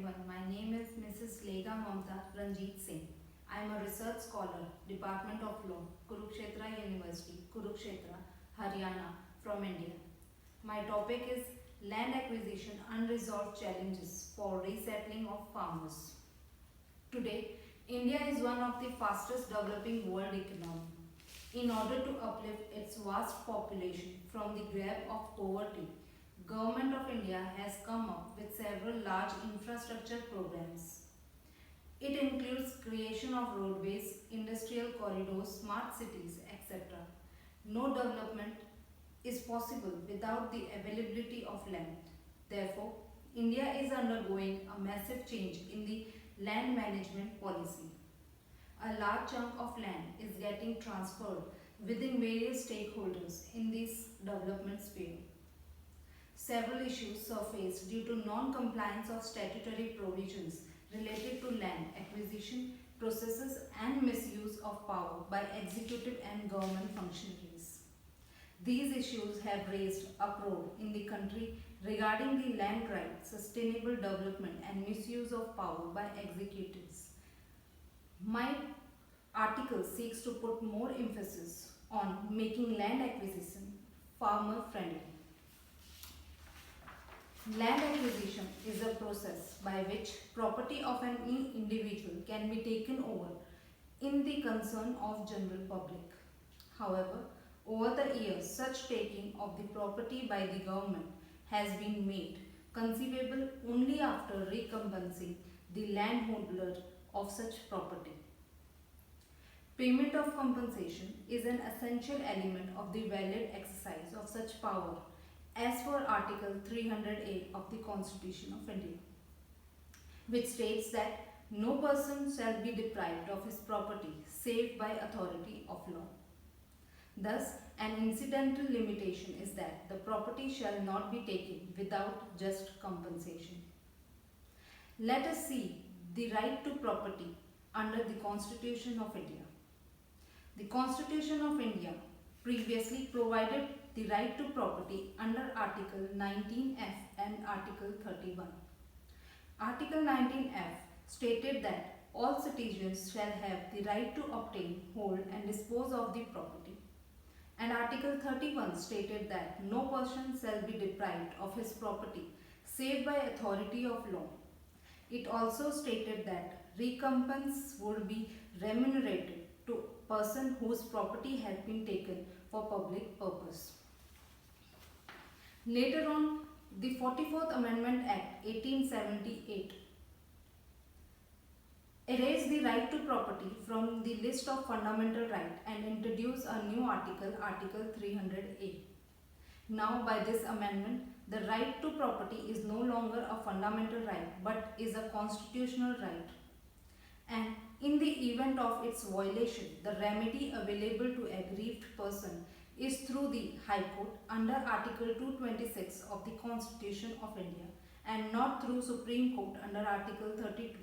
everyone. My name is Mrs. Lega Mamta Ranjit Singh. I am a research scholar, Department of Law, Kurukshetra University, Kurukshetra, Haryana, from India. My topic is land acquisition unresolved challenges for resettling of farmers. Today, India is one of the fastest developing world economy. In order to uplift its vast population from the grab of poverty, Government of India has come up with several large infrastructure programs. It includes creation of roadways, industrial corridors, smart cities, etc. No development is possible without the availability of land. Therefore, India is undergoing a massive change in the land management policy. A large chunk of land is getting transferred within various stakeholders in this development sphere. Several issues surfaced due to non-compliance of statutory provisions related to land acquisition processes and misuse of power by executive and government functionaries. These issues have raised uproar in the country regarding the land rights, sustainable development and misuse of power by executives. My article seeks to put more emphasis on making land acquisition farmer friendly. Land acquisition is a process by which property of an individual can be taken over in the concern of general public. However, over the years, such taking of the property by the government has been made conceivable only after recompensing the landholder of such property. Payment of compensation is an essential element of the valid exercise of such power as per Article 308 of the Constitution of India, which states that no person shall be deprived of his property save by authority of law. Thus, an incidental limitation is that the property shall not be taken without just compensation. Let us see the right to property under the Constitution of India. The Constitution of India previously provided the right to property under Article 19F and Article 31. Article 19F stated that all citizens shall have the right to obtain, hold and dispose of the property. And Article 31 stated that no person shall be deprived of his property save by authority of law. It also stated that recompense would be remunerated to person whose property had been taken for public purpose. Later on, the 44th Amendment Act 1878 erased the right to property from the list of fundamental rights and introduced a new article, Article 300A. Now, by this amendment, the right to property is no longer a fundamental right but is a constitutional right. And in the event of its violation, the remedy available to aggrieved person is through the High Court under Article 226 of the Constitution of India and not through Supreme Court under Article 32.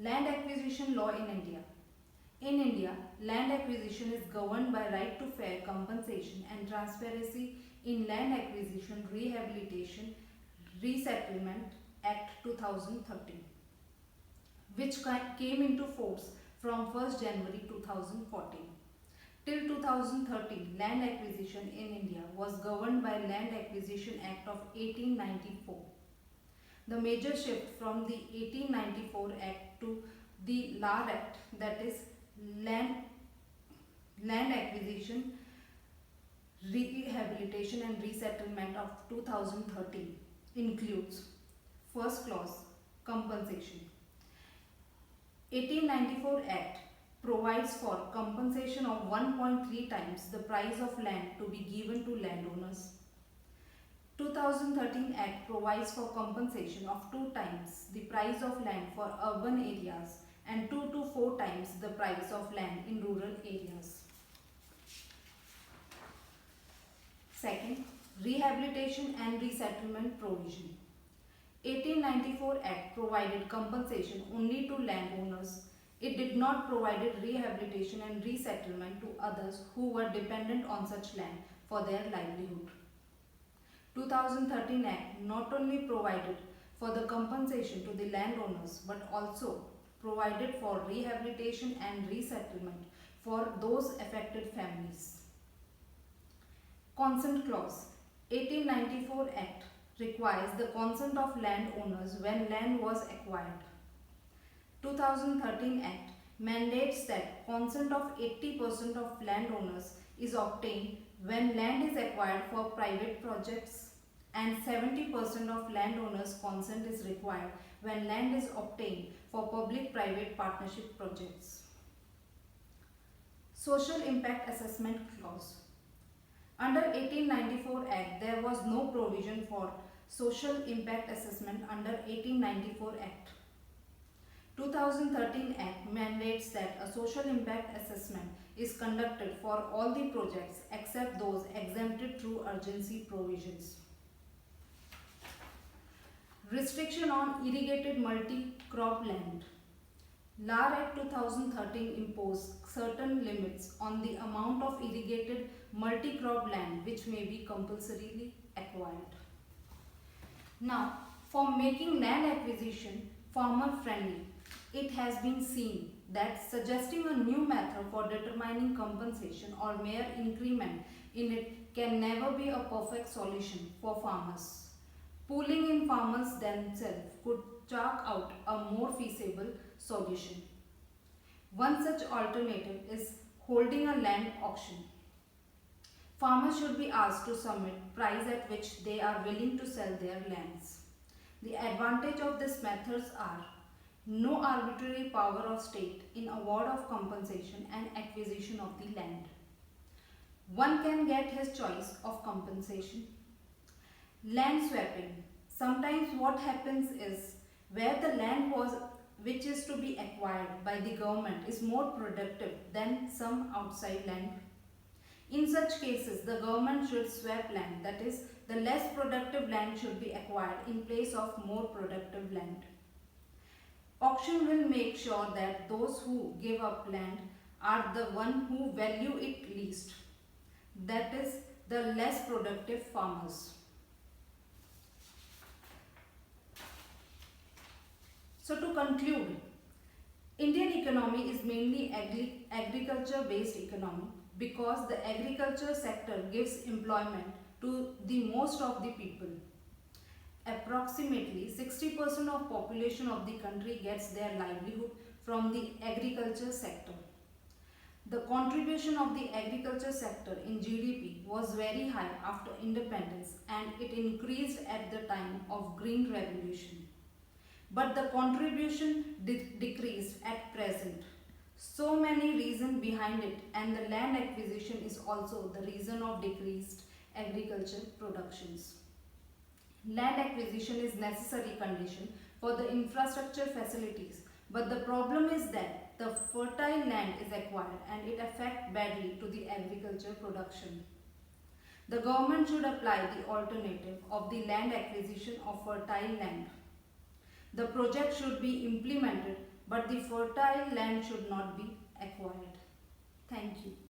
Land acquisition law in India. In India, land acquisition is governed by right to fair compensation and transparency in Land Acquisition Rehabilitation Resettlement Act 2013, which came into force from 1st January 2014. Till 2013, land acquisition in India was governed by Land Acquisition Act of 1894. The major shift from the 1894 Act to the LAR Act, that is Land Acquisition, Rehabilitation and Resettlement of 2013 includes first clause, compensation. 1894 Act provides for compensation of 1.3 times the price of land to be given to landowners. 2013 Act provides for compensation of 2 times the price of land for urban areas and 2 to 4 times the price of land in rural areas. Second, rehabilitation and resettlement provision. 1894 Act provided compensation only to landowners. It did not provide rehabilitation and resettlement to others who were dependent on such land for their livelihood. 2013 Act not only provided for the compensation to the landowners, but also provided for rehabilitation and resettlement for those affected families. Consent clause. 1894 Act requires the consent of landowners when land was acquired. 2013 Act mandates that consent of 80% of landowners is obtained when land is acquired for private projects, and 70% of landowners' consent is required when land is obtained for public-private partnership projects. Social Impact Assessment Clause. Under 1894 Act, there was no provision for social impact assessment under 1894 Act. 2013 Act mandates that a social impact assessment is conducted for all the projects except those exempted through urgency provisions. Restriction on irrigated multi-crop land. LAR Act 2013 imposed certain limits on the amount of irrigated multi-crop land which may be compulsorily acquired. Now, for making land acquisition farmer friendly, it has been seen that suggesting a new method for determining compensation or mere increment in it can never be a perfect solution for farmers. Pooling in farmers themselves could chalk out a more feasible solution. One such alternative is holding a land auction. Farmers should be asked to submit price at which they are willing to sell their lands. The advantage of this methods are no arbitrary power of state in award of compensation and acquisition of the land. One can get his choice of compensation. Land swapping. Sometimes what happens is where the land was which is to be acquired by the government is more productive than some outside land. In such cases, the government should swap land, that is, the less productive land should be acquired in place of more productive land. Auction will make sure that those who give up land are the one who value it least, that is, the less productive farmers. So to conclude, Indian economy is mainly agriculture based economy because the agriculture sector gives employment to the most of the people. Approximately 60% of population of the country gets their livelihood from the agriculture sector. The contribution of the agriculture sector in GDP was very high after independence and it increased at the time of Green Revolution. But the contribution decreased at present. So many reasons behind it, and the land acquisition is also the reason of decreased agriculture productions. Land acquisition is necessary condition for the infrastructure facilities, but the problem is that the fertile land is acquired and it affects badly to the agriculture production. The government should apply the alternative of the land acquisition of fertile land. The project should be implemented, but the fertile land should not be acquired. Thank you.